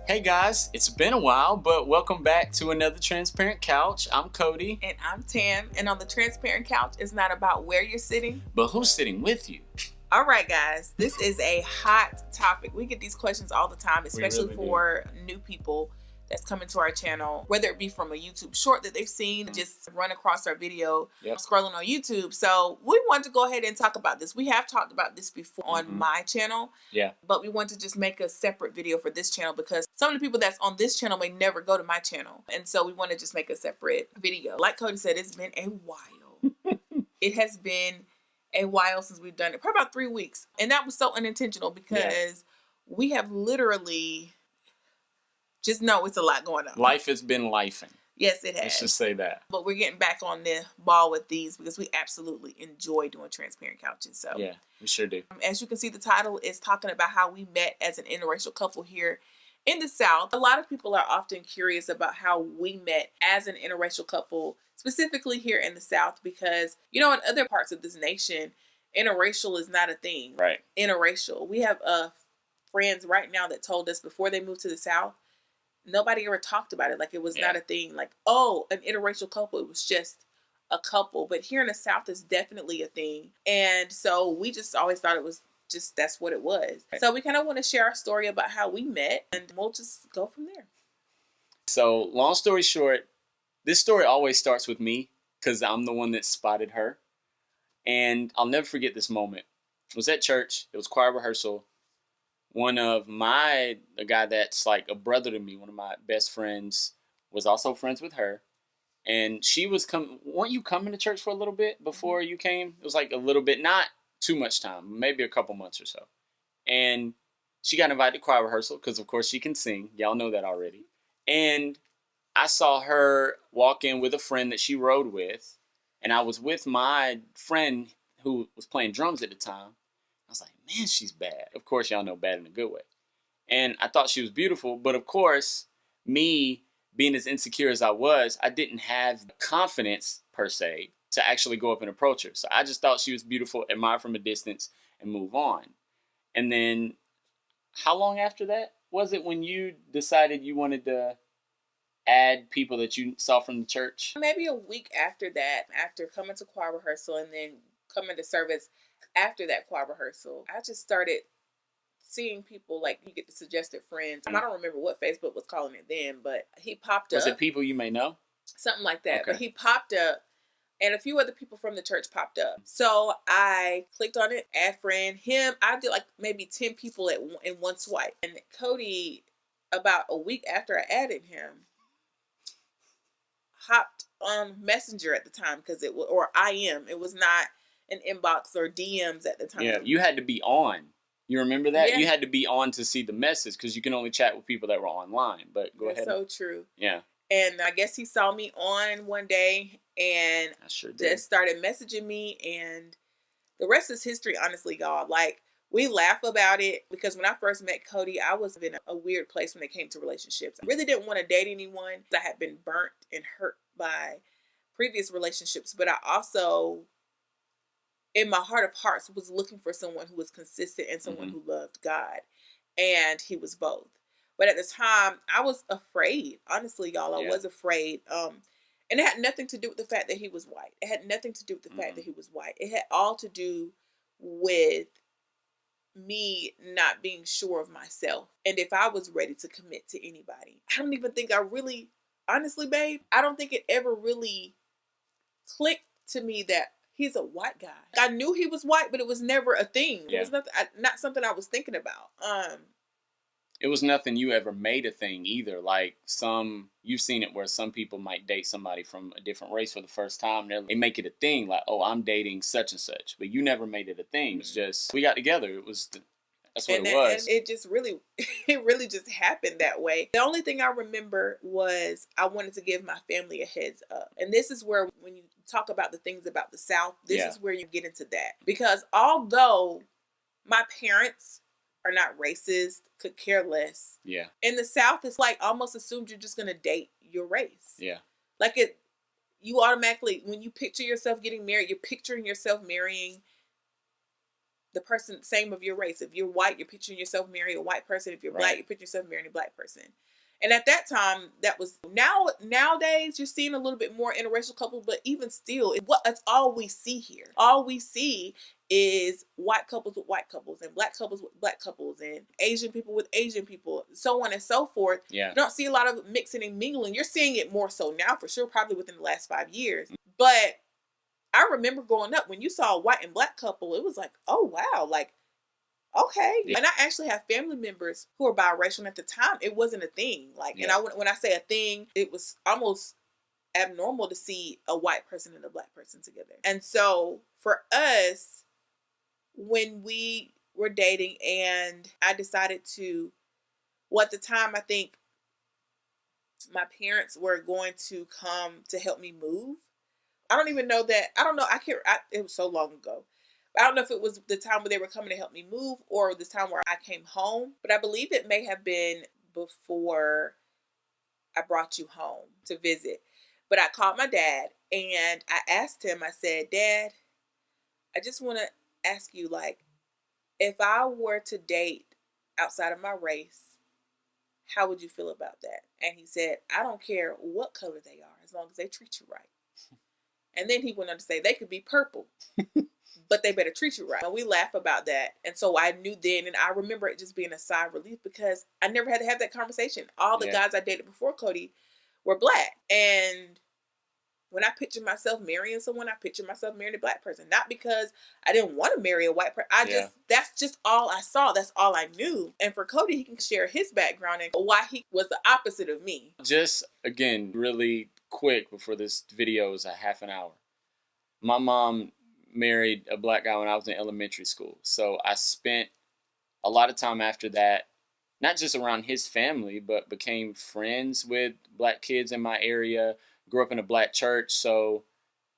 Hey guys, it's been a while, but welcome back to another Transparent Couch. I'm Cody. And I'm Tam, and on the Transparent Couch, it's not about where you're sitting, but who's sitting with you. All right, guys, this is a hot topic. We get these questions all the time, especially for new people that's coming to our channel, whether it be from a YouTube short that they've seen, just run across our video, scrolling on YouTube. So we want to go ahead and talk about this. We have talked about this before on my channel, but we want to just make a separate video for this channel because some of the people that's on this channel may never go to my channel. And so we want to just make a separate video. Like Cody said, it's been a while. It has been a while since we've done it, probably about 3 weeks. And that was so unintentional because we have literally... just know it's a lot going on. Life has been lifing. Yes, it has. Let's just say that. But we're getting back on the ball with these because we absolutely enjoy doing Transparent Couches. So yeah, we sure do. As you can see, the title is talking about how we met as an interracial couple here in the South. A lot of people are often curious about how we met as an interracial couple, specifically here in the South, because, you know, in other parts of this nation, interracial is not a thing. Right. Interracial. We have friends right now that told us before they moved to the South, nobody ever talked about it. Like it was not a thing. Like, oh, an interracial couple. It was just a couple. But here in the South, it's definitely a thing. And so we just always thought it was just, that's what it was. Right. So we kind of want to share our story about how we met, and we'll just go from there. So long story short, this story always starts with me because I'm the one that spotted her. And I'll never forget this moment. It was at church. It was choir rehearsal. One of the guy that's like a brother to me, one of my best friends, was also friends with her. And she was weren't you coming to church for a little bit before you came? It was like a little bit, not too much time, maybe a couple months or so. And she got invited to choir rehearsal because, of course, she can sing. Y'all know that already. And I saw her walk in with a friend that she rode with. And I was with my friend who was playing drums at the time. I was like, man, she's bad. Of course, y'all know bad in a good way. And I thought she was beautiful. But of course, me being as insecure as I was, I didn't have the confidence, per se, to actually go up and approach her. So I just thought she was beautiful, admire from a distance, and move on. And then how long after that was it when you decided you wanted to add people that you saw from the church? Maybe a week after that, after coming to choir rehearsal and then coming to service. After that choir rehearsal, I just started seeing people, like you get the suggested friends. I don't remember what Facebook was calling it then, but he popped up. Was it people you may know? Something like that. Okay. But he popped up, and a few other people from the church popped up. So I clicked on it, add friend, him. I did like maybe 10 people in one swipe. And Cody, about a week after I added him, hopped on Messenger at the time because it was, or IM. It was not an inbox or DMs at the time. Yeah, you had to be on. You remember that? Yeah. You had to be on to see the message because you can only chat with people that were online. But go ahead. That's so true. Yeah. And I guess he saw me on one day and just started messaging me. And the rest is history, honestly, y'all. Like, we laugh about it because when I first met Cody, I was in a weird place when it came to relationships. I really didn't want to date anyone. I had been burnt and hurt by previous relationships, but I also, in my heart of hearts, was looking for someone who was consistent and someone who loved God. And he was both. But at the time, I was afraid. Honestly, y'all, I was afraid. And it had nothing to do with the fact that he was white. It had nothing to do with the fact that he was white. It had all to do with me not being sure of myself. And if I was ready to commit to anybody. I don't even think I really, honestly, babe, I don't think it ever really clicked to me that he's a white guy. I knew he was white, but it was never a thing. It was not something I was thinking about. It was nothing you ever made a thing either. Like you've seen it where some people might date somebody from a different race for the first time. They make it a thing, like, oh, I'm dating such and such. But you never made it a thing. It's just, we got together. That's what it was. And it just really, it really just happened that way. The only thing I remember was I wanted to give my family a heads up. And this is where, when you talk about the things about the South, this is where you get into that. Because although my parents are not racist, could care less. Yeah. In the South, it's like almost assumed you're just going to date your race. Yeah. Like you automatically, when you picture yourself getting married, you're picturing yourself marrying the person same of your race. If you're white, you're picturing yourself marrying a white person. If you're black, you're picturing yourself marrying a black person. And at that time, that was nowadays you're seeing a little bit more interracial couples, but even still, it's all we see here. All we see is white couples with white couples and black couples with black couples and Asian people with Asian people, so on and so forth. Yeah. You don't see a lot of mixing and mingling. You're seeing it more so now, for sure, probably within the last 5 years. But I remember growing up, when you saw a white and black couple, it was like, oh wow, like, okay. Yeah. And I actually have family members who are biracial, and at the time it wasn't a thing. Like, and when I say a thing, it was almost abnormal to see a white person and a black person together. And so for us, when we were dating and I decided to, well, at the time, I think my parents were going to come to help me move. I don't even know that. I don't know. It was so long ago. I don't know if it was the time where they were coming to help me move or the time where I came home, but I believe it may have been before I brought you home to visit. But I called my dad and I asked him, I said, Dad, I just want to ask you, like, if I were to date outside of my race, how would you feel about that? And he said, I don't care what color they are, as long as they treat you right. And then he went on to say, they could be purple, but they better treat you right. And we laugh about that. And so I knew then, and I remember it just being a sigh of relief because I never had to have that conversation. All the guys I dated before Cody were black. And when I pictured myself marrying someone, I pictured myself marrying a black person. Not because I didn't want to marry a white person. That's just all I saw. That's all I knew. And for Cody, he can share his background and why he was the opposite of me. Just, again, really quick before this video is a half an hour. My mom married a black guy when I was in elementary school. So I spent a lot of time after that, not just around his family, but became friends with black kids in my area. Grew up in a black church, so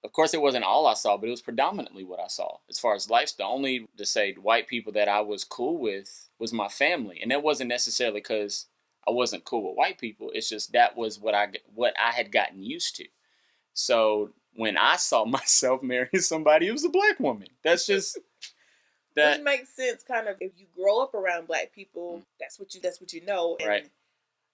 of course it wasn't all I saw, but it was predominantly what I saw. As far as life, the only, to say, white people that I was cool with was my family. And that wasn't necessarily because I wasn't cool with white people. It's just that was what I had gotten used to. So when I saw myself marrying somebody, it was a black woman. That's just that. Which makes sense, kind of. If you grow up around black people, that's what you know. And right.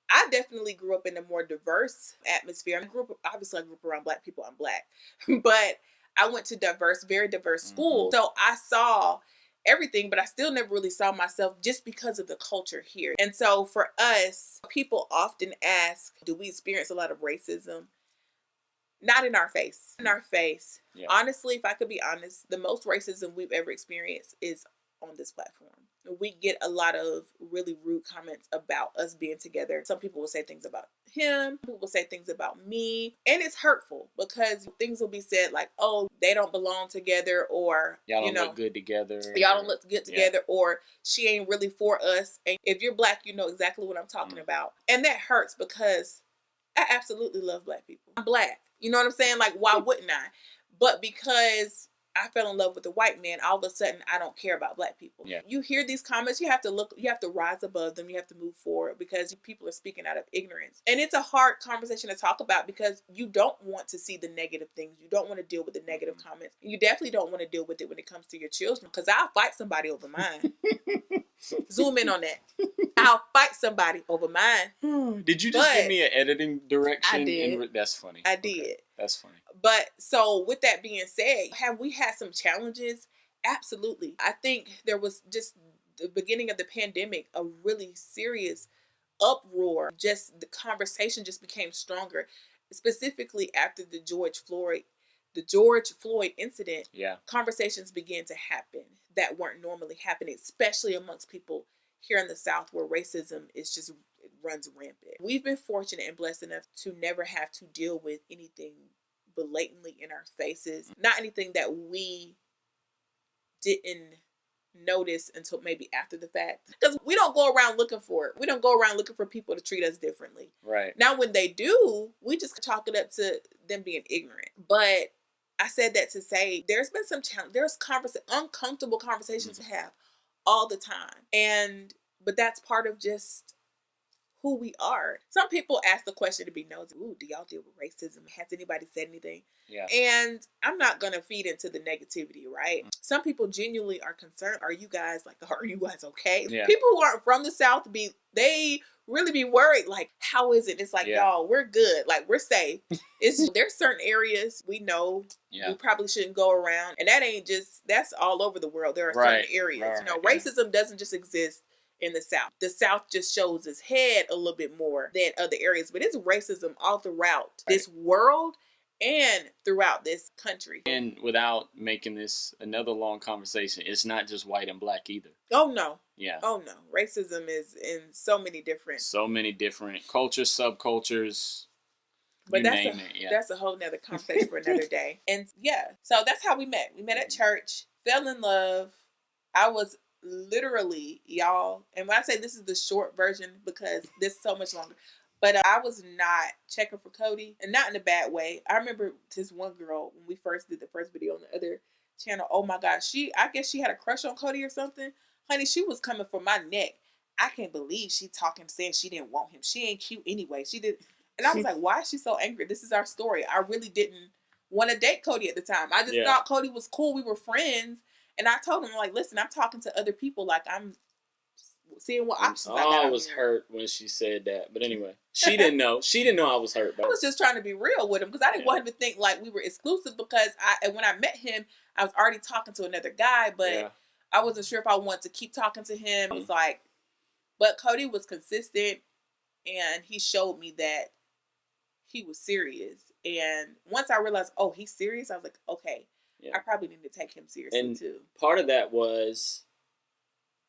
I definitely grew up in a more diverse atmosphere. I grew up around black people. I'm black, but I went to very diverse schools. So I saw everything, but I still never really saw myself just because of the culture here. And so for us, people often ask, do we experience a lot of racism? Not in our face. In our face. Yeah. Honestly, if I could be honest, the most racism we've ever experienced is on this platform. We get a lot of really rude comments about us being together. Some people will say things about him. People will say things about me. And it's hurtful because things will be said like, oh, they don't belong together, or y'all don't look good together. Y'all don't look good together, or she ain't really for us. And if you're black, you know exactly what I'm talking about. And that hurts because I absolutely love black people. I'm black. You know what I'm saying? Like, why wouldn't I? But because I fell in love with a white man, all of a sudden I don't care about black people. Yeah. You hear these comments, you have to rise above them, you have to move forward because people are speaking out of ignorance. And it's a hard conversation to talk about because you don't want to see the negative things. You don't want to deal with the negative comments. You definitely don't want to deal with it when it comes to your children, because I'll fight somebody over mine. Zoom in on that. I'll fight somebody over mine. Did you just give me an editing direction? I did. That's funny. I did. Okay. That's funny. But so with that being said, have we had some challenges? Absolutely. I think there was just the beginning of the pandemic, a really serious uproar. Just the conversation just became stronger, specifically after the George Floyd incident. Yeah. Conversations began to happen that weren't normally happening, especially amongst people here in the South where racism it runs rampant. We've been fortunate and blessed enough to never have to deal with anything blatantly in our faces. Not anything that we didn't notice until maybe after the fact. Because we don't go around looking for it. We don't go around looking for people to treat us differently. Right. Now when they do, we just chalk it up to them being ignorant. But I said that to say there's been some challenge. There's uncomfortable conversations to have all the time. But that's part of just who we are. Some people ask the question to be nosy. Ooh, do y'all deal with racism? Has anybody said anything? Yeah. And I'm not gonna feed into the negativity, right? Mm-hmm. Some people genuinely are concerned. Are you guys okay? Yeah. People who aren't from the South they really be worried, like, how is it? It's like, y'all, we're good. Like, we're safe. There's certain areas we know we probably shouldn't go around. And that's all over the world. There are certain areas. Racism doesn't just exist in the South. The South just shows its head a little bit more than other areas. But it's racism all throughout this world and throughout this country. And without making this another long conversation, it's not just white and black either. Oh, no. Yeah. Oh, no. Racism is in so many different cultures, subcultures. But that's a whole nother conversation for another day. And so that's how we met. We met at church, fell in love. I was literally, y'all, and when I say this is the short version because this is so much longer, but I was not checking for Cody, and not in a bad way. I remember this one girl when we first did the first video on the other channel. Oh my gosh, I guess she had a crush on Cody or something. Honey, she was coming for my neck. I can't believe she saying she didn't want him. She ain't cute anyway. She did. And I was like, why is she so angry? This is our story. I really didn't want to date Cody at the time. I just thought Cody was cool. We were friends. And I told him, like, listen, I'm talking to other people. Like, I'm seeing what options I got. I was hurt when she said that. But anyway, she didn't know. She didn't know I was hurt. I was just trying to be real with him because I didn't want him to think like we were exclusive, because when I met him, I was already talking to another guy, but I wasn't sure if I wanted to keep talking to him. I was like, but Cody was consistent, and he showed me that he was serious. And once I realized, oh, he's serious, I was like, okay, I probably need to take him seriously too. Part of that was,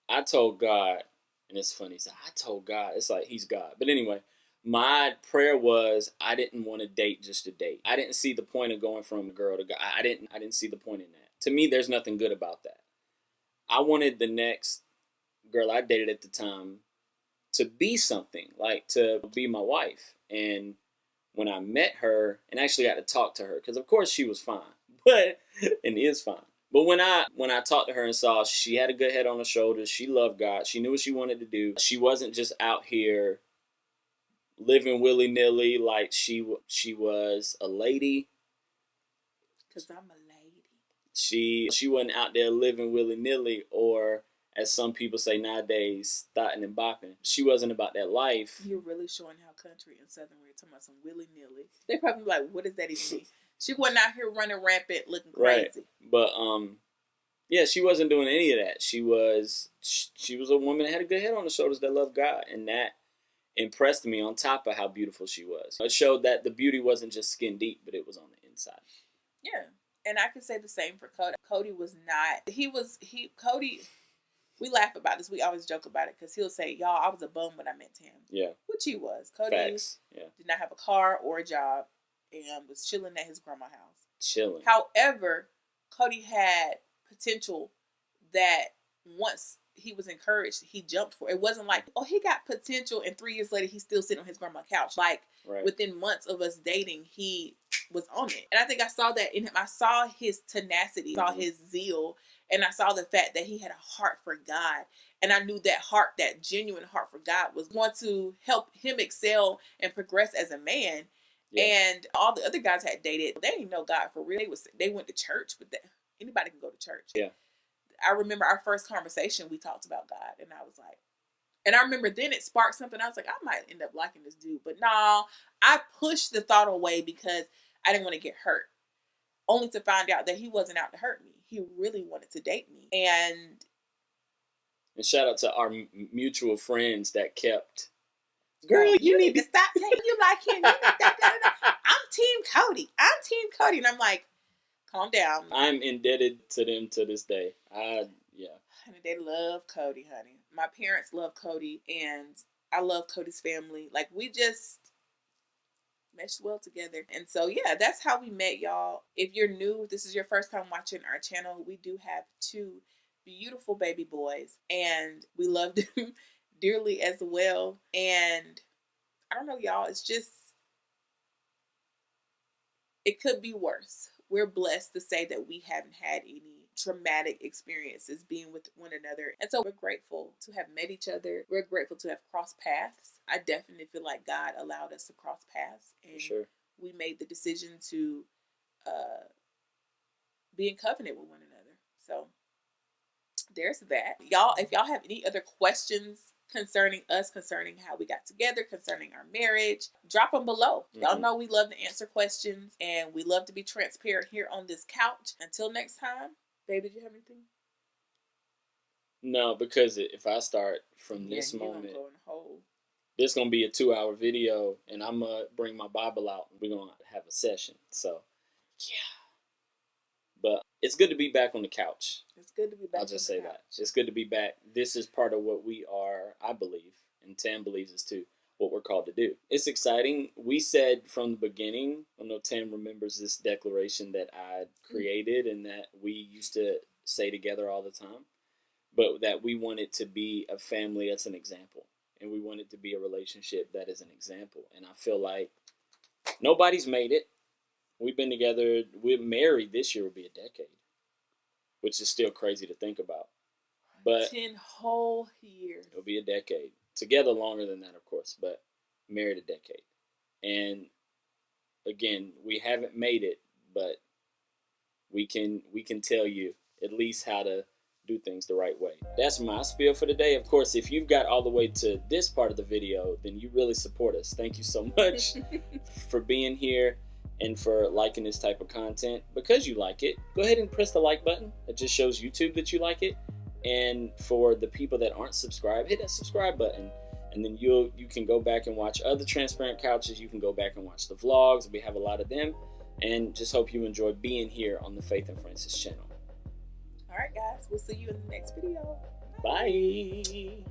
I told God, and it's funny, so I told God, it's like he's God. But anyway, my prayer was I didn't want to date just to date. I didn't see the point of going from girl to guy. I didn't see the point in that. To me, there's nothing good about that. I wanted the next girl I dated at the time to be something, like to be my wife. And when I met her and actually got to talk to her, because of course she was fine, and is fine. But when I talked to her and saw she had a good head on her shoulders, she loved God, she knew what she wanted to do. She wasn't just out here living willy-nilly, like she was a lady. Because I'm a lady. She wasn't out there living willy-nilly, or as some people say nowadays, thotting and bopping. She wasn't about that life. You're really showing how country and southern we're talking about some willy-nilly. They probably be like, what does that even mean? She wasn't out here running rampant looking crazy. Right. But she wasn't doing any of that. She was a woman that had a good head on her shoulders that loved God, and that impressed me on top of how beautiful she was. It showed that the beauty wasn't just skin deep, but it was on the inside. Yeah. And I could say the same for Cody. Cody was not, Cody, we laugh about this. We always joke about it because he'll say, y'all, I was a bum when I met him. Yeah. Which he was. Cody did not have a car or a job and was chilling at his grandma's house. Chilling. However, Cody had potential that once he was encouraged, he jumped for. It wasn't like, oh, he got potential and 3 years later he's still sitting on his grandma's couch. Like, within months of us dating, he was on it. And I think I saw that in him. I saw his tenacity, saw his zeal, and I saw the fact that he had a heart for God. And I knew that heart, that genuine heart for God, was going to help him excel and progress as a man. Yeah. And all the other guys had dated, they didn't know God for real. They went to church, but anybody can go to church. Yeah. I remember our first conversation, we talked about God, and I was like, and I remember then it sparked something. I was like, I might end up liking this dude. But no, I pushed the thought away because I didn't want to get hurt. Only to find out that he wasn't out to hurt me. He really wanted to date me. And shout out to our mutual friends that kept, girl, you need to stop saying you like him. I'm Team Cody. And I'm like, calm down. I'm indebted to them to this day. Honey, they love Cody, honey. My parents love Cody, and I love Cody's family. Like, we just meshed well together. And so, yeah, that's how we met, y'all. If you're new, if this is your first time watching our channel, we do have 2 beautiful baby boys, and we love them dearly as well. And I don't know, y'all, it's just, it could be worse. We're blessed to say that we haven't had any traumatic experiences being with one another. And so we're grateful to have met each other. We're grateful to have crossed paths. I definitely feel like God allowed us to cross paths. And we made the decision to be in covenant with one another. So there's that. Y'all, if y'all have any other questions concerning us, concerning how we got together, concerning our marriage, drop them below. Y'all know we love to answer questions and we love to be transparent here on this couch. Until next time, babe, did you have anything? No, because if I start from this moment, this is going to be a 2-hour video and I'm going to bring my Bible out and we're going to have a session. So, yeah. But it's good to be back on the couch. It's good to be back. I'll just say that. It's good to be back. This is part of what we are, I believe, and Tam believes this too, what we're called to do. It's exciting. We said from the beginning, I know Tam remembers this declaration that I created and that we used to say together all the time, but that we wanted to be a family that's an example. And we wanted to be a relationship that is an example. And I feel like nobody's made it. We've been together, we're married, this year will be a decade, which is still crazy to think about. But 10 whole years. It'll be a decade. Together longer than that, of course, but married a decade. And again, we haven't made it, but we can tell you at least how to do things the right way. That's my spiel for today. Of course, if you've got all the way to this part of the video, then you really support us. Thank you so much for being here and for liking this type of content. Because you like it, go ahead and press the like button. It just shows YouTube that you like it. And for the people that aren't subscribed, hit that subscribe button. And then you can go back and watch other Transparent Couches. You can go back and watch the vlogs. We have a lot of them. And just hope you enjoy being here on the Faith and Francis channel. All right, guys. We'll see you in the next video. Bye.